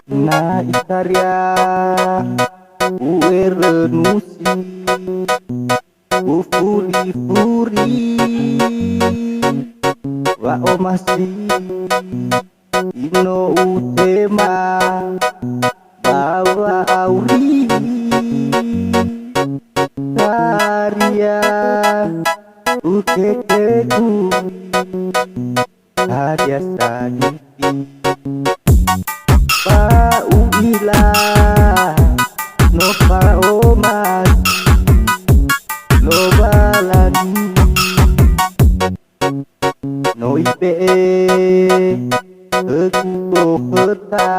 Na itaria uerenusi ufuri furi wa omasi ino utema bawa auri taria ukekeku hadia saniti pa uila no pa omas no balani no ipe aku kota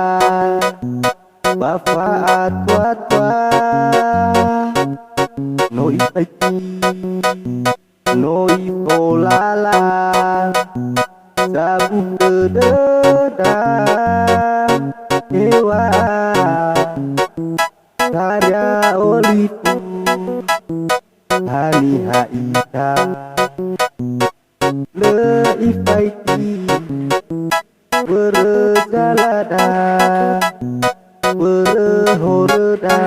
bafaat watwa no ipeki no ikolala sabu kededa dewa karya oliku hani haita le ifaiti berjalada berhorda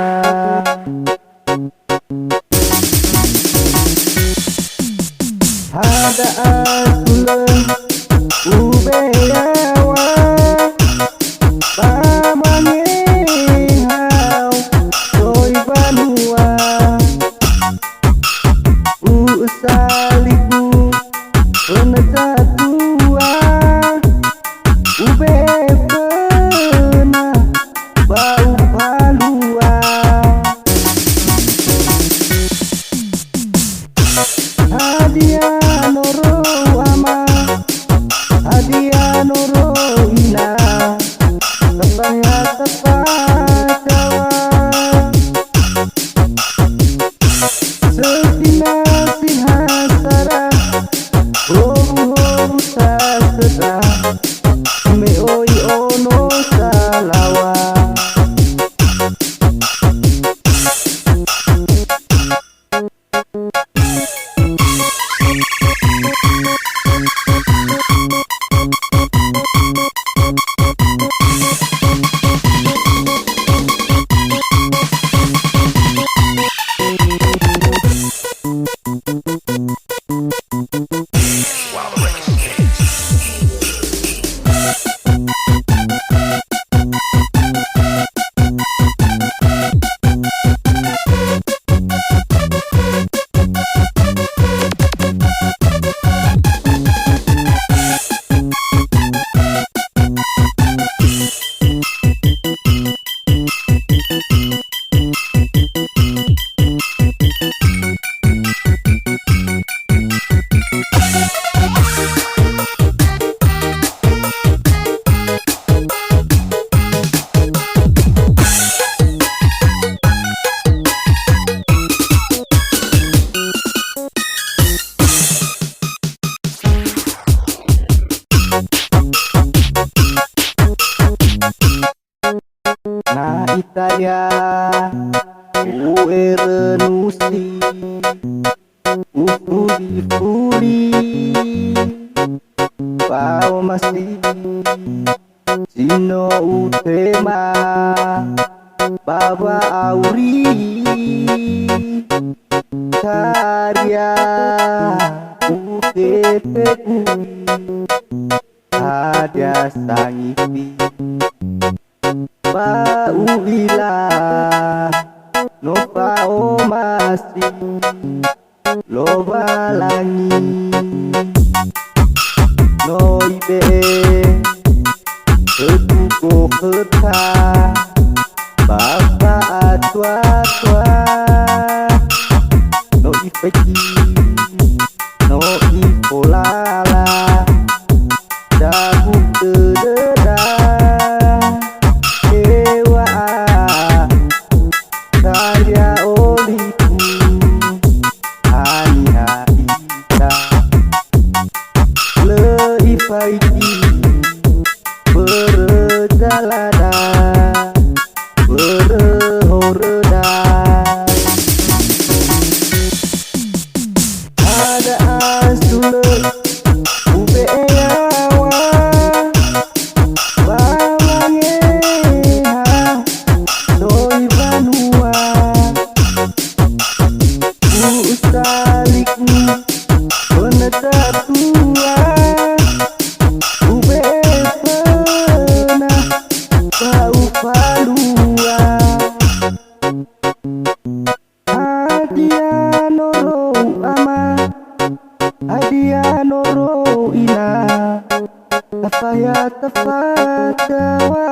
ada asule ubeyawa pamangehau doi banua usaliku penecatua ube pena bau palua hadiah noro ama hadiah noro ina tepaya tepacawa setina sinhasara horu sasera me oi ono salawa na italia uerenusi ufuri furi pao masti sino utema baba auri karya ukepeku ada sangipi Pauila no pao masi loba langi noi be ketuko keta bapa atwa atwa noi peki noi polala dagu kededa dewa karya oliku ani haita leifaiki berjalanan berhorda ada asule ubeyawa bawangeha doi banua ustaliku penetatua ube pernah bau palua adia noro ama adia noro ina tafaya tafadawa